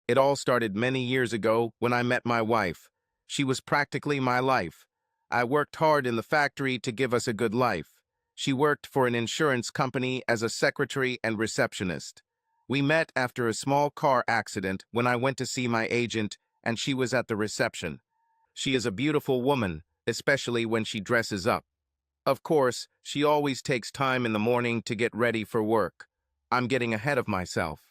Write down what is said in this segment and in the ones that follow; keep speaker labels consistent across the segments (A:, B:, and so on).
A: It all started many years ago when I met my wife. She was practically my life. I worked hard in the factory to give us a good life. She worked for an insurance company as a secretary and receptionist. We met after a small car accident when I went to see my agent, and she was at the reception. She is a beautiful woman, especially when she dresses up. Of course, she always takes time in the morning to get ready for work. I'm getting ahead of myself.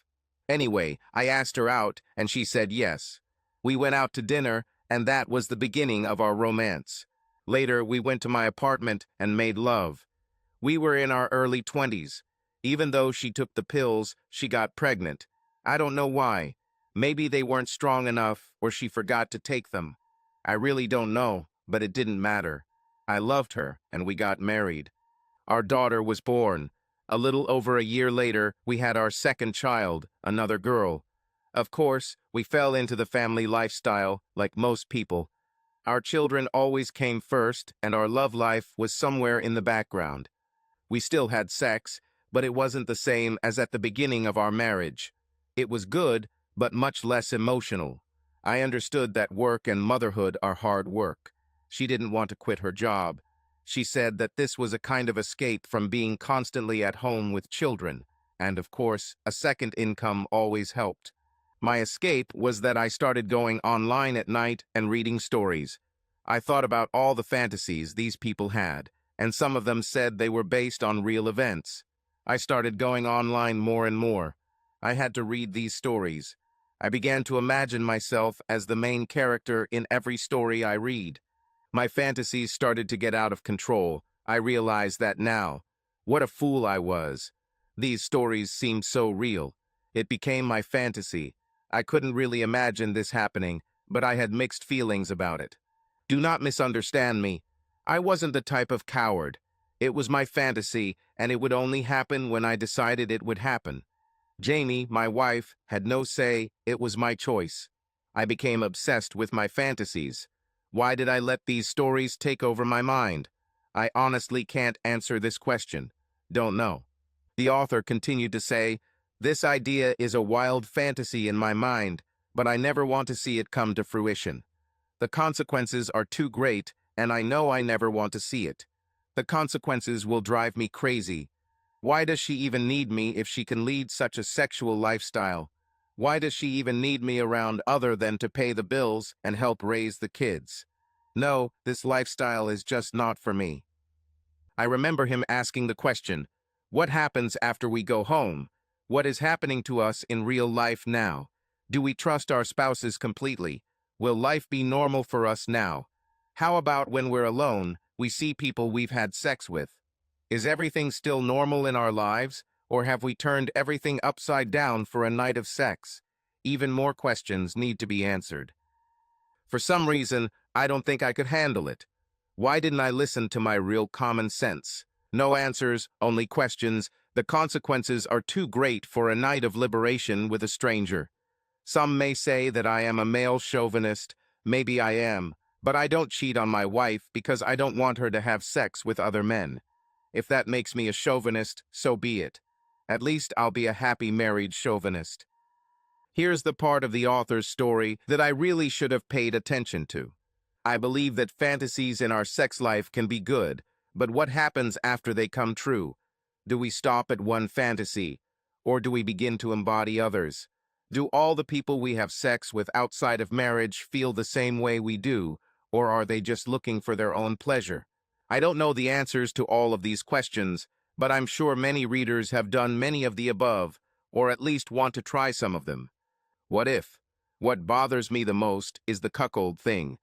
A: Anyway, I asked her out, and she said yes. We went out to dinner, and that was the beginning of our romance. Later, we went to my apartment and made love. We were in our early 20s. Even though she took the pills, she got pregnant. I don't know why. Maybe they weren't strong enough, or she forgot to take them. I really don't know, but it didn't matter. I loved her, and we got married. Our daughter was born. A little over a year later, we had our second child, another girl. Of course, we fell into the family lifestyle, like most people. Our children always came first, and our love life was somewhere in the background. We still had sex, but it wasn't the same as at the beginning of our marriage. It was good, but much less emotional. I understood that work and motherhood are hard work. She didn't want to quit her job. She said that this was a kind of escape from being constantly at home with children, and of course, a second income always helped. My escape was that I started going online at night and reading stories. I thought about all the fantasies these people had, and some of them said they were based on real events. I started going online more and more. I had to read these stories. I began to imagine myself as the main character in every story I read. My fantasies started to get out of control. I realized that now. What a fool I was. These stories seemed so real. It became my fantasy. I couldn't really imagine this happening, but I had mixed feelings about it. Do not misunderstand me. I wasn't the type of coward. It was my fantasy, and it would only happen when I decided it would happen. Jamie, my wife, had no say. It was my choice. I became obsessed with my fantasies. Why did I let these stories take over my mind? I honestly can't answer this question. Don't know. The author continued to say, "This idea is a wild fantasy in my mind, but I never want to see it come to fruition. The consequences are too great, and I know I never want to see it. The consequences will drive me crazy. Why does she even need me if she can lead such a sexual lifestyle? Why does she even need me around other than to pay the bills and help raise the kids? No, this lifestyle is just not for me." I remember him asking the question, what happens after we go home? What is happening to us in real life now? Do we trust our spouses completely? Will life be normal for us now? How about when we're alone, we see people we've had sex with? Is everything still normal in our lives, or have we turned everything upside down for a night of sex? Even more questions need to be answered. For some reason, I don't think I could handle it. Why didn't I listen to my real common sense? No answers, only questions. The consequences are too great for a night of liberation with a stranger. Some may say that I am a male chauvinist. Maybe I am, but I don't cheat on my wife because I don't want her to have sex with other men. If that makes me a chauvinist, so be it. At least I'll be a happy married chauvinist. Here's the part of the author's story that I really should have paid attention to. I believe that fantasies in our sex life can be good, but what happens after they come true? Do we stop at one fantasy, or do we begin to embody others? Do all the people we have sex with outside of marriage feel the same way we do, or are they just looking for their own pleasure? I don't know the answers to all of these questions, but I'm sure many readers have done many of the above, or at least want to try some of them. What if? What bothers me the most is the cuckold thing.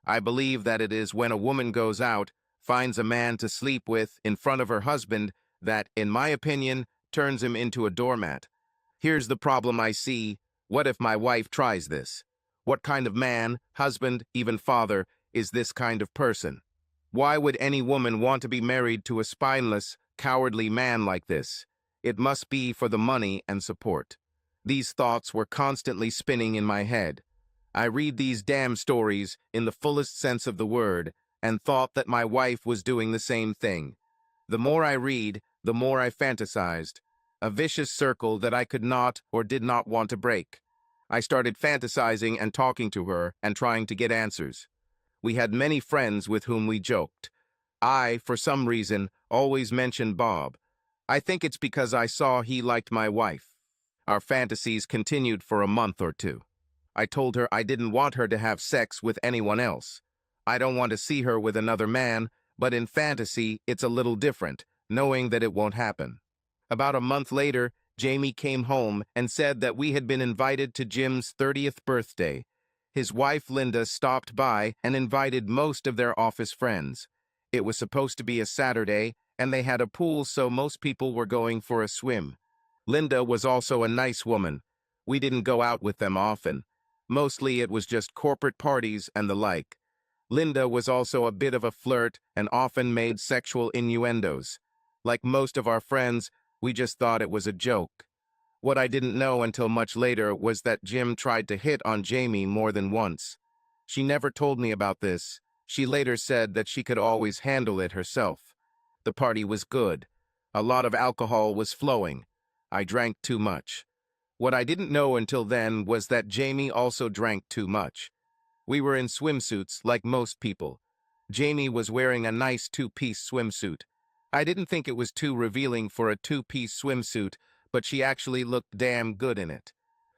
A: I believe that it is when a woman goes out, finds a man to sleep with in front of her husband, that, in my opinion, turns him into a doormat. Here's the problem I see. What if my wife tries this? What kind of man, husband, even father, is this kind of person? Why would any woman want to be married to a spineless, cowardly man like this? It must be for the money and support. These thoughts were constantly spinning in my head. I read these damn stories in the fullest sense of the word and thought that my wife was doing the same thing. The more I read, the more I fantasized. A vicious circle that I could not or did not want to break. I started fantasizing and talking to her and trying to get answers. We had many friends with whom we joked. I, for some reason, always mentioned Bob. I think it's because I saw he liked my wife. Our fantasies continued for a month or two. I told her I didn't want her to have sex with anyone else. I don't want to see her with another man, but in fantasy, it's a little different, knowing that it won't happen. About a month later, Jamie came home and said that we had been invited to Jim's 30th birthday. His wife, Linda, stopped by and invited most of their office friends. It was supposed to be a Saturday, and they had a pool, so most people were going for a swim. Linda was also a nice woman. We didn't go out with them often. Mostly it was just corporate parties and the like. Linda was also a bit of a flirt and often made sexual innuendos. Like most of our friends, we just thought it was a joke. What I didn't know until much later was that Jim tried to hit on Jamie more than once. She never told me about this. She later said that she could always handle it herself. The party was good. A lot of alcohol was flowing. I drank too much. What I didn't know until then was that Jamie also drank too much. We were in swimsuits like most people. Jamie was wearing a nice two-piece swimsuit. I didn't think it was too revealing for a two-piece swimsuit, but she actually looked damn good in it.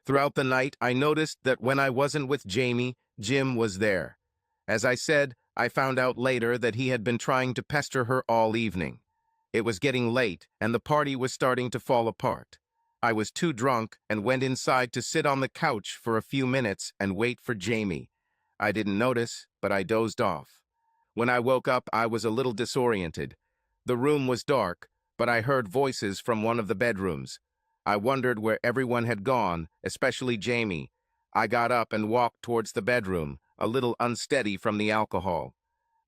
A: Throughout the night, I noticed that when I wasn't with Jamie, Jim was there. As I said, I found out later that he had been trying to pester her all evening. It was getting late, and the party was starting to fall apart. I was too drunk and went inside to sit on the couch for a few minutes and wait for Jamie. I didn't notice, but I dozed off. When I woke up, I was a little disoriented. The room was dark, but I heard voices from one of the bedrooms. I wondered where everyone had gone, especially Jamie. I got up and walked towards the bedroom, a little unsteady from the alcohol.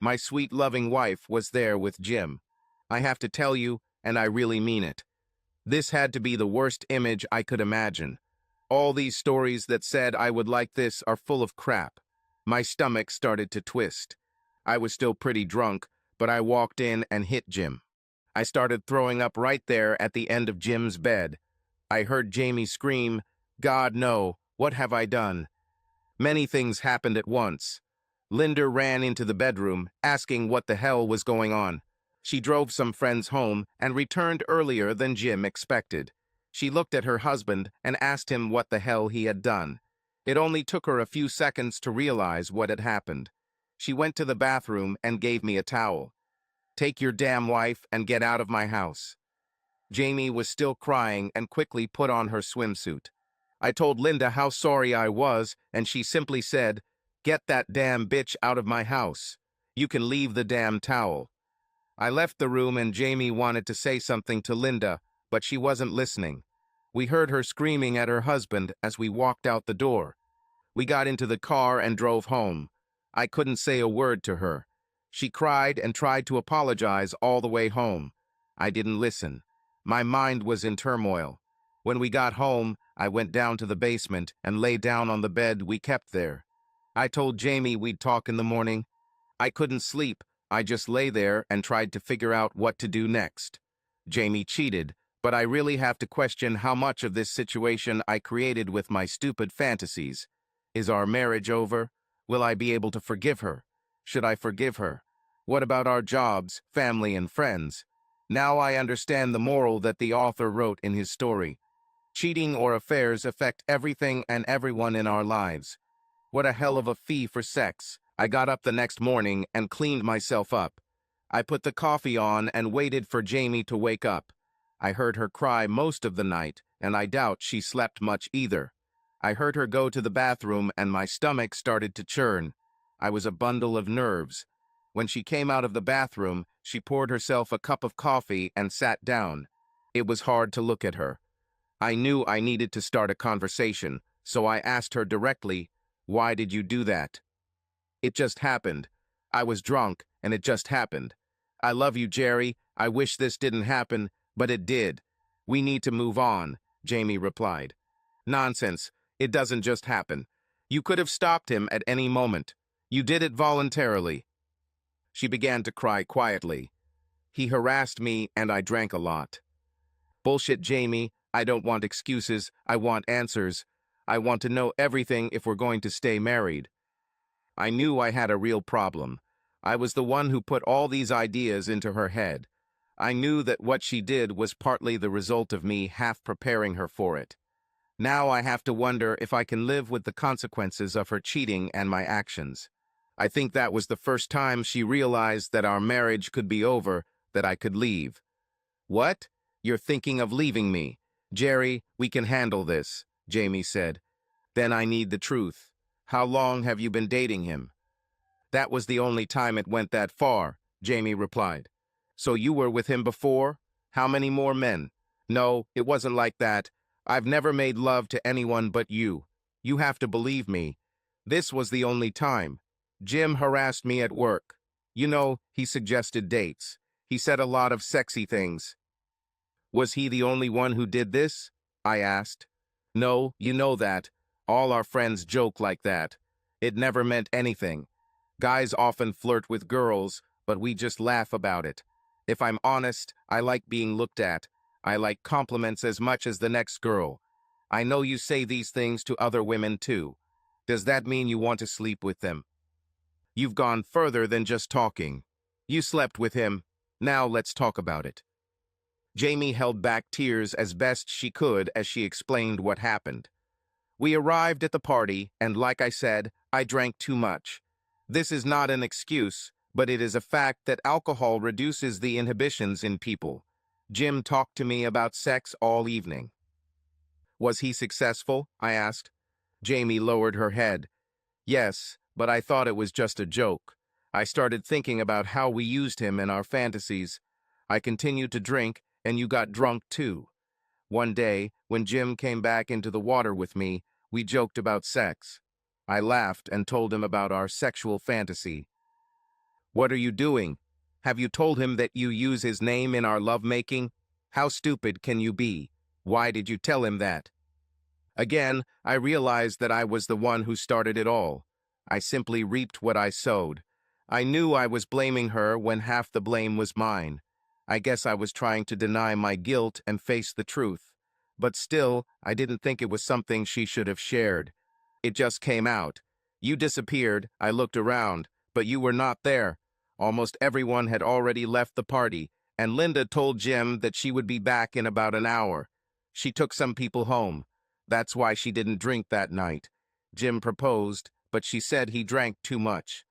A: My sweet, loving wife was there with Jim. I have to tell you, and I really mean it, this had to be the worst image I could imagine. All these stories that said I would like this are full of crap. My stomach started to twist. I was still pretty drunk, but I walked in and hit Jim. I started throwing up right there at the end of Jim's bed. I heard Jamie scream, "God, no, what have I done?" Many things happened at once. Linda ran into the bedroom, asking what the hell was going on. She drove some friends home and returned earlier than Jim expected. She looked at her husband and asked him what the hell he had done. It only took her a few seconds to realize what had happened. She went to the bathroom and gave me a towel. "Take your damn wife and get out of my house." Jamie was still crying and quickly put on her swimsuit. I told Linda how sorry I was, and she simply said, "Get that damn bitch out of my house. You can leave the damn towel." I left the room and Jamie wanted to say something to Linda, but she wasn't listening. We heard her screaming at her husband as we walked out the door. We got into the car and drove home. I couldn't say a word to her. She cried and tried to apologize all the way home. I didn't listen. My mind was in turmoil. When we got home, I went down to the basement and lay down on the bed we kept there. I told Jamie we'd talk in the morning. I couldn't sleep. I just lay there and tried to figure out what to do next. Jamie cheated, but I really have to question how much of this situation I created with my stupid fantasies. Is our marriage over? Will I be able to forgive her? Should I forgive her? What about our jobs, family, and friends? Now I understand the moral that the author wrote in his story. Cheating or affairs affect everything and everyone in our lives. What a hell of a fee for sex. I got up the next morning and cleaned myself up. I put the coffee on and waited for Jamie to wake up. I heard her cry most of the night, and I doubt she slept much either. I heard her go to the bathroom and my stomach started to churn. I was a bundle of nerves. When she came out of the bathroom, she poured herself a cup of coffee and sat down. It was hard to look at her. I knew I needed to start a conversation, so I asked her directly, "Why did you do that?" "It just happened. I was drunk, and it just happened. I love you, Jerry. I wish this didn't happen, but it did. We need to move on," Jamie replied. "Nonsense. It doesn't just happen. You could have stopped him at any moment. You did it voluntarily." She began to cry quietly. "He harassed me, and I drank a lot." "Bullshit, Jamie. I don't want excuses. I want answers. I want to know everything if we're going to stay married. I knew I had a real problem. I was the one who put all these ideas into her head. I knew that what she did was partly the result of me half preparing her for it. Now I have to wonder if I can live with the consequences of her cheating and my actions. I think that was the first time she realized that our marriage could be over, that I could leave. What? You're thinking of leaving me? Jerry, we can handle this, Jamie said. Then I need the truth. How long have you been dating him? That was the only time it went that far, Jamie replied. So you were with him before? How many more men? No, it wasn't like that. I've never made love to anyone but you. You have to believe me. This was the only time. Jim harassed me at work. You know, he suggested dates. He said a lot of sexy things. Was he the only one who did this? I asked. No, you know that. All our friends joke like that. It never meant anything. Guys often flirt with girls, but we just laugh about it. If I'm honest, I like being looked at. I like compliments as much as the next girl. I know you say these things to other women too. Does that mean you want to sleep with them? You've gone further than just talking. You slept with him. Now let's talk about it. Jamie held back tears as best she could as she explained what happened. We arrived at the party, and like I said, I drank too much. This is not an excuse, but it is a fact that alcohol reduces the inhibitions in people. Jim talked to me about sex all evening. Was he successful? I asked. Jamie lowered her head. Yes, but I thought it was just a joke. I started thinking about how we used him in our fantasies. I continued to drink, and you got drunk too. One day, when Jim came back into the water with me, we joked about sex. I laughed and told him about our sexual fantasy. What are you doing? Have you told him that you use his name in our lovemaking? How stupid can you be? Why did you tell him that? Again, I realized that I was the one who started it all. I simply reaped what I sowed. I knew I was blaming her when half the blame was mine. I guess I was trying to deny my guilt and face the truth. But still, I didn't think it was something she should have shared. It just came out. You disappeared, I looked around, but you were not there. Almost everyone had already left the party, and Linda told Jim that she would be back in about an hour. She took some people home. That's why she didn't drink that night. Jim proposed, but she said he drank too much.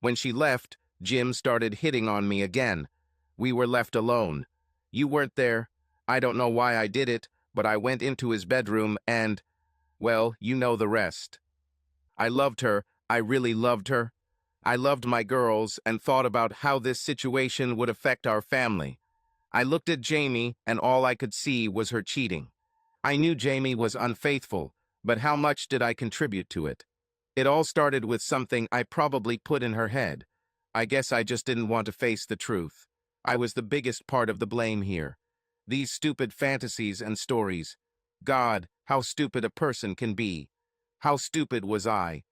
A: When she left, Jim started hitting on me again. We were left alone. You weren't there. I don't know why I did it, but I went into his bedroom and, well, you know the rest. I loved her. I really loved her. I loved my girls and thought about how this situation would affect our family. I looked at Jamie, and all I could see was her cheating. I knew Jamie was unfaithful, but how much did I contribute to it? It all started with something I probably put in her head. I guess I just didn't want to face the truth. I was the biggest part of the blame here. These stupid fantasies and stories. God, how stupid a person can be. How stupid was I?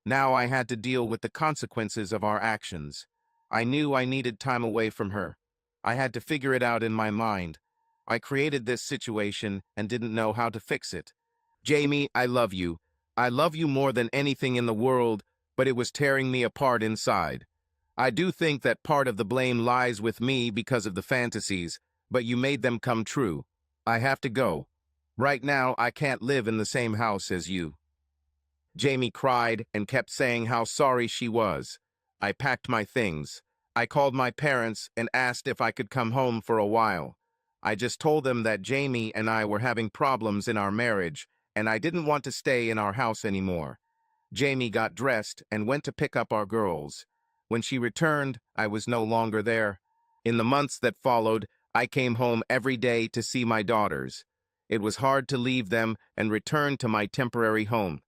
A: Now I had to deal with the consequences of our actions. I knew I needed time away from her. I had to figure it out in my mind. I created this situation and didn't know how to fix it. Jamie, I love you. I love you more than anything in the world, but it was tearing me apart inside. I do think that part of the blame lies with me because of the fantasies, but you made them come true. I have to go. Right now, I can't live in the same house as you. Jamie cried and kept saying how sorry she was. I packed my things. I called my parents and asked if I could come home for a while. I just told them that Jamie and I were having problems in our marriage, and I didn't want to stay in our house anymore. Jamie got dressed and went to pick up our girls. When she returned, I was no longer there. In the months that followed, I came home every day to see my daughters. It was hard to leave them and return to my temporary home.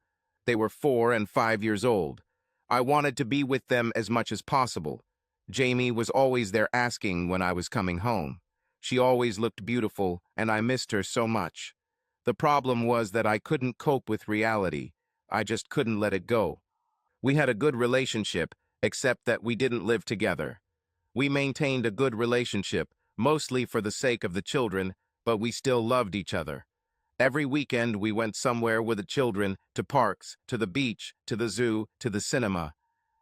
A: They were 4 and 5 years old. I wanted to be with them as much as possible. Jamie was always there asking when I was coming home. She always looked beautiful, and I missed her so much. The problem was that I couldn't cope with reality. I just couldn't let it go. We had a good relationship, except that we didn't live together. We maintained a good relationship, mostly for the sake of the children, but we still loved each other. Every weekend we went somewhere with the children, to parks, to the beach, to the zoo, to the cinema.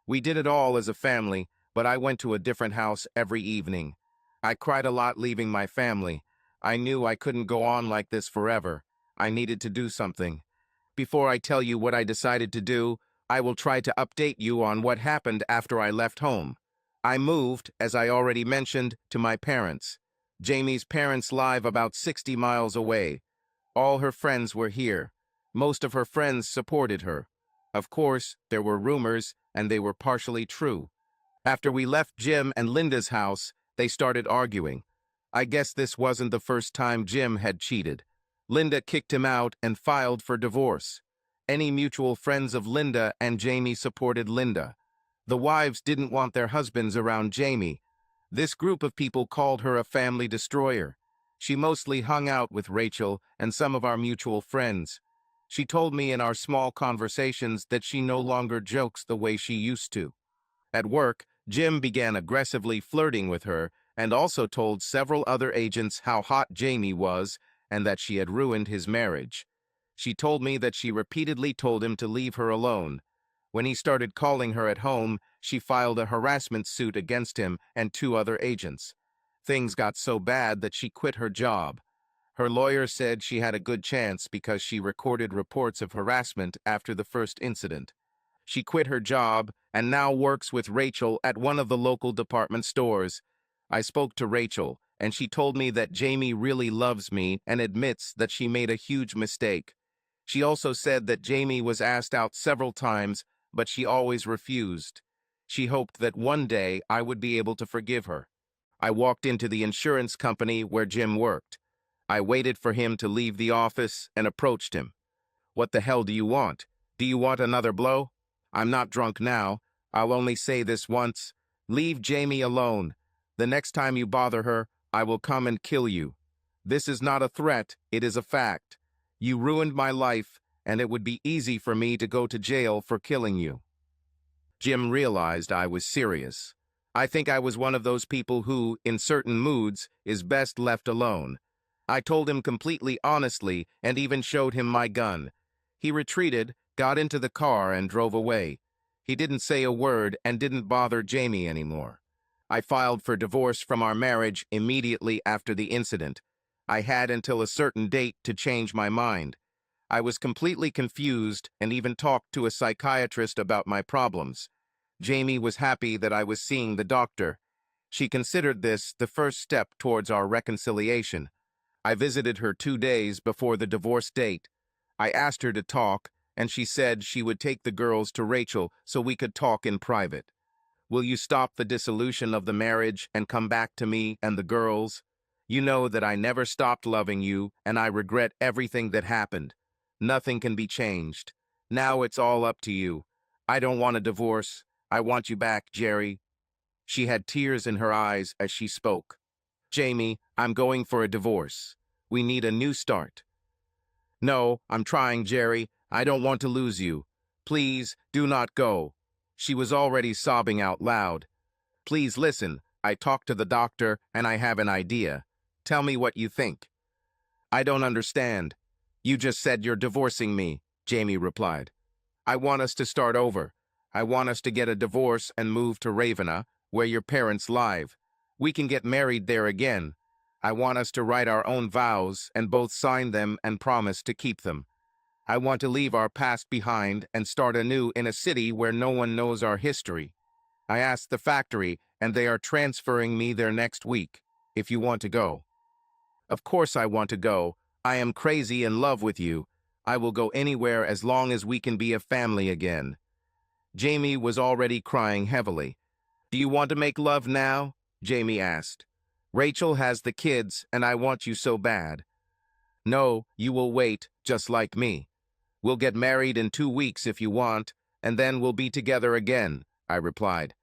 A: We did it all as a family, but I went to a different house every evening. I cried a lot leaving my family. I knew I couldn't go on like this forever. I needed to do something. Before I tell you what I decided to do, I will try to update you on what happened after I left home. I moved, as I already mentioned, to my parents. Jamie's parents live about 60 miles away. All her friends were here. Most of her friends supported her. Of course, there were rumors, and they were partially true. After we left Jim and Linda's house, they started arguing. I guess this wasn't the first time Jim had cheated. Linda kicked him out and filed for divorce. Any mutual friends of Linda and Jamie supported Linda. The wives didn't want their husbands around Jamie. This group of people called her a family destroyer. She mostly hung out with Rachel and some of our mutual friends. She told me in our small conversations that she no longer jokes the way she used to. At work, Jim began aggressively flirting with her and also told several other agents how hot Jamie was and that she had ruined his marriage. She told me that she repeatedly told him to leave her alone. When he started calling her at home, she filed a harassment suit against him and two other agents. Things got so bad that she quit her job. Her lawyer said she had a good chance because she recorded reports of harassment after the first incident. She quit her job and now works with Rachel at one of the local department stores. I spoke to Rachel, and she told me that Jamie really loves me and admits that she made a huge mistake. She also said that Jamie was asked out several times, but she always refused. She hoped that one day I would be able to forgive her. I walked into the insurance company where Jim worked. I waited for him to leave the office and approached him. "What the hell do you want? Do you want another blow? I'm not drunk now. I'll only say this once. Leave Jamie alone. The next time you bother her, I will come and kill you. This is not a threat, it is a fact. You ruined my life, and it would be easy for me to go to jail for killing you." Jim realized I was serious. I think I was one of those people who, in certain moods, is best left alone. I told him completely honestly and even showed him my gun. He retreated, got into the car, and drove away. He didn't say a word and didn't bother Jamie anymore. I filed for divorce from our marriage immediately after the incident. I had until a certain date to change my mind. I was completely confused and even talked to a psychiatrist about my problems. Jamie was happy that I was seeing the doctor. She considered this the first step towards our reconciliation. I visited her 2 days before the divorce date. I asked her to talk, and she said she would take the girls to Rachel so we could talk in private. "Will you stop the dissolution of the marriage and come back to me and the girls? You know that I never stopped loving you, and I regret everything that happened. Nothing can be changed. Now it's all up to you. I don't want a divorce. I want you back, Jerry." She had tears in her eyes as she spoke. "Jamie, I'm going for a divorce. We need a new start." "No, I'm trying, Jerry. I don't want to lose you. Please, do not go." She was already sobbing out loud. "Please listen. I talked to the doctor and I have an idea. Tell me what you think." "I don't understand. You just said you're divorcing me," Jamie replied. "I want us to start over. I want us to get a divorce and move to Ravenna, where your parents live. We can get married there again. I want us to write our own vows and both sign them and promise to keep them. I want to leave our past behind and start anew in a city where no one knows our history. I asked the factory, and they are transferring me there next week, if you want to go." "Of course I want to go. I am crazy in love with you. I will go anywhere as long as we can be a family again." Jamie was already crying heavily. "Do you want to make love now?" Jamie asked. "Rachel has the kids, and I want you so bad." "No, you will wait, just like me. We'll get married in 2 weeks if you want, and then we'll be together again," I replied.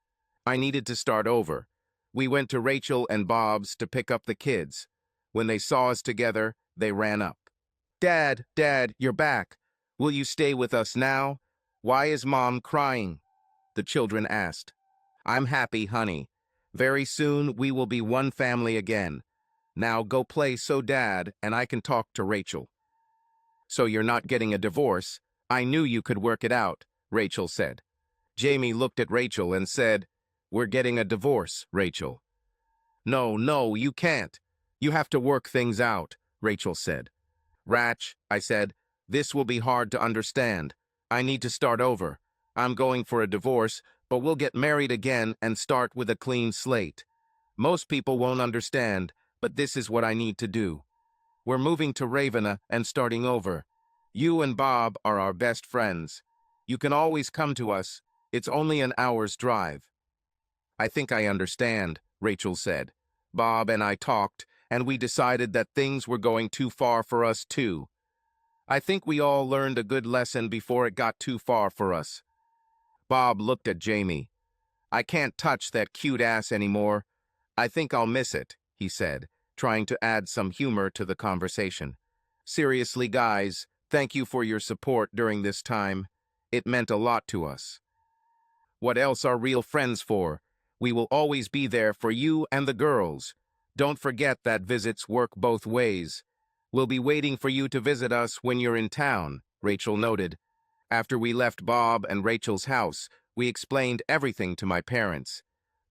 A: I needed to start over. We went to Rachel and Bob's to pick up the kids. When they saw us together, they ran up. Dad, you're back. Will you stay with us now? Why is Mom crying?" the children asked. "I'm happy, honey. Very soon we will be one family again. Now go play so Dad and I can talk to Rachel." So you're not getting a divorce? I knew you could work it out, Rachel said. Jamie looked at Rachel and said, "We're getting a divorce, Rachel." "No, no, you can't. You have to work things out," Rachel said. "Rach," I said, "this will be hard to understand. I need to start over. I'm going for a divorce, but we'll get married again and start with a clean slate. Most people won't understand, but this is what I need to do. We're moving to Ravenna and starting over. You and Bob are our best friends. You can always come to us. It's only an hour's drive." "I think I understand," Rachel said. "Bob and I talked, and we decided that things were going too far for us too. I think we all learned a good lesson before it got too far for us." Bob looked at Jamie. "I can't touch that cute ass anymore. I think I'll miss it," he said, trying to add some humor to the conversation. "Seriously, guys, thank you for your support during this time. It meant a lot to us. What else are real friends for? We will always be there for you and the girls. Don't forget that visits work both ways. We'll be waiting for you to visit us when you're in town," Rachel noted. After we left Bob and Rachel's house, we explained everything to my parents.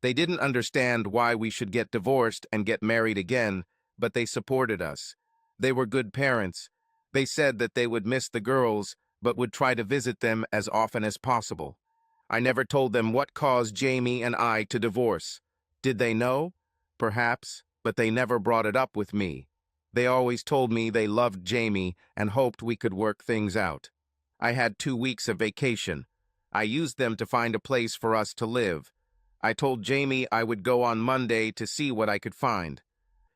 A: They didn't understand why we should get divorced and get married again, but they supported us. They were good parents. They said that they would miss the girls, but would try to visit them as often as possible. I never told them what caused Jamie and I to divorce. Did they know? Perhaps, but they never brought it up with me. They always told me they loved Jamie and hoped we could work things out. I had 2 weeks of vacation. I used them to find a place for us to live. I told Jamie I would go on Monday to see what I could find.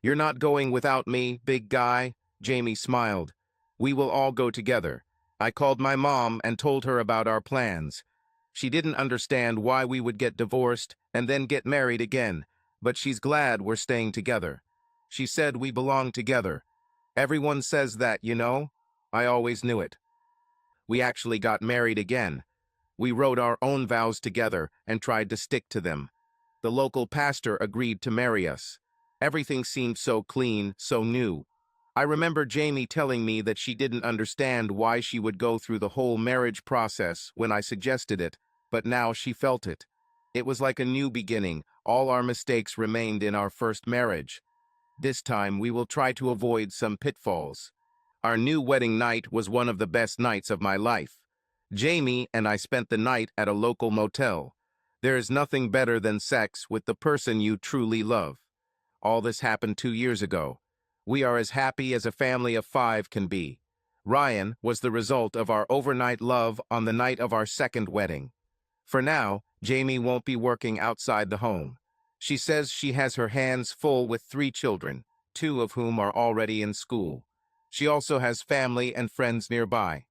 A: "You're not going without me, big guy?" Jamie smiled. "We will all go together." I called my mom and told her about our plans. She didn't understand why we would get divorced and then get married again, but she's glad we're staying together. She said we belong together. Everyone says that, you know? I always knew it. We actually got married again. We wrote our own vows together and tried to stick to them. The local pastor agreed to marry us. Everything seemed so clean, so new. I remember Jamie telling me that she didn't understand why she would go through the whole marriage process when I suggested it, but now she felt it. It was like a new beginning. All our mistakes remained in our first marriage. This time we will try to avoid some pitfalls. Our new wedding night was one of the best nights of my life. Jamie and I spent the night at a local motel. There is nothing better than sex with the person you truly love. All this happened 2 years ago. We are as happy as a family of 5 can be. Ryan was the result of our overnight love on the night of our second wedding. For now, Jamie won't be working outside the home. She says she has her hands full with 3 children, 2 of whom are already in school. She also has family and friends nearby.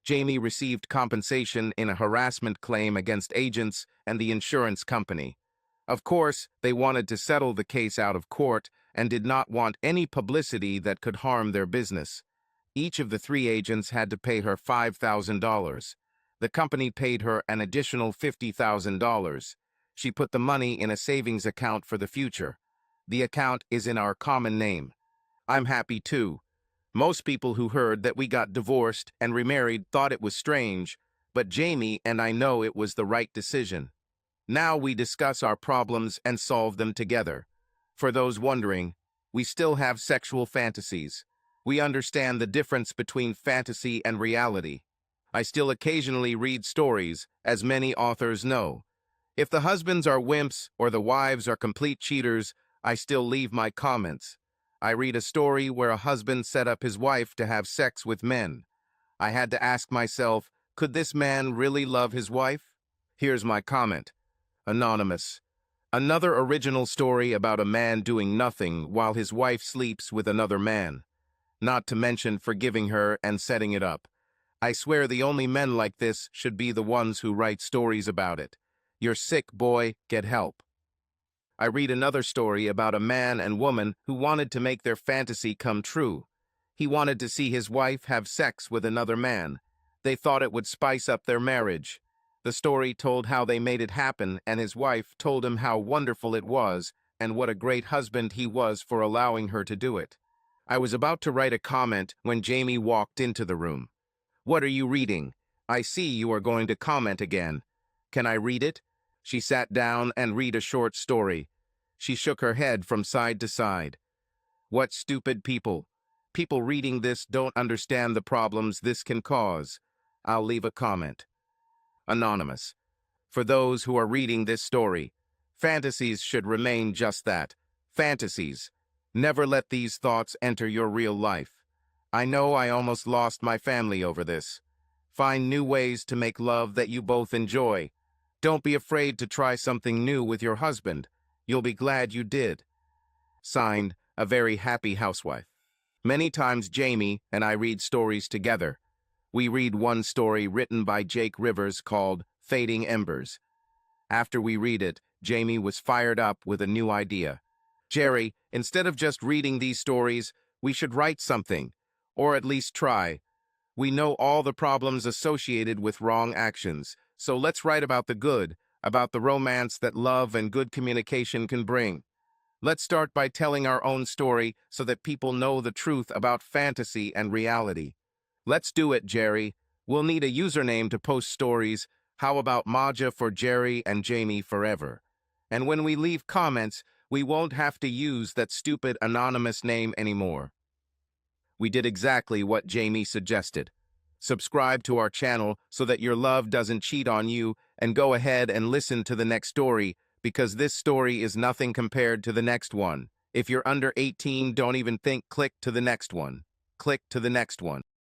A: Jamie received compensation in a harassment claim against agents and the insurance company. Of course, they wanted to settle the case out of court and did not want any publicity that could harm their business. Each of the 3 agents had to pay her $5,000. The company paid her an additional $50,000. She put the money in a savings account for the future. The account is in our common name. I'm happy too. Most people who heard that we got divorced and remarried thought it was strange, but Jamie and I know it was the right decision. Now we discuss our problems and solve them together. For those wondering, we still have sexual fantasies. We understand the difference between fantasy and reality. I still occasionally read stories, as many authors know. If the husbands are wimps or the wives are complete cheaters, I still leave my comments. I read a story where a husband set up his wife to have sex with men. I had to ask myself, could this man really love his wife? Here's my comment. Anonymous. Another original story about a man doing nothing while his wife sleeps with another man. Not to mention forgiving her and setting it up. I swear the only men like this should be the ones who write stories about it. You're sick, boy, get help. I read another story about a man and woman who wanted to make their fantasy come true. He wanted to see his wife have sex with another man. They thought it would spice up their marriage. The story told how they made it happen, and his wife told him how wonderful it was and what a great husband he was for allowing her to do it. I was about to write a comment when Jamie walked into the room. "What are you reading? I see you are going to comment again. Can I read it?" She sat down and read a short story. She shook her head from side to side. "What stupid people. People reading this don't understand the problems this can cause. I'll leave a comment." Anonymous. For those who are reading this story, fantasies should remain just that, fantasies. Never let these thoughts enter your real life. I know I almost lost my family over this. Find new ways to make love that you both enjoy. Don't be afraid to try something new with your husband. You'll be glad you did. Signed, a very happy housewife. Many times Jamie and I read stories together. We read one story written by Jake Rivers called Fading Embers. After we read it, Jamie was fired up with a new idea. "Jerry, instead of just reading these stories, we should write something, or at least try. We know all the problems associated with wrong actions, so let's write about the good, about the romance that love and good communication can bring. Let's start by telling our own story so that people know the truth about fantasy and reality. Let's do it, Jerry. We'll need a username to post stories. How about Maja for Jerry and Jamie forever? And when we leave comments, we won't have to use that stupid anonymous name anymore." We did exactly what Jamie suggested. Subscribe to our channel so that your love doesn't cheat on you, and go ahead and listen to the next story, because this story is nothing compared to the next one. If you're under 18, don't even think, click to the next one. Click to the next one.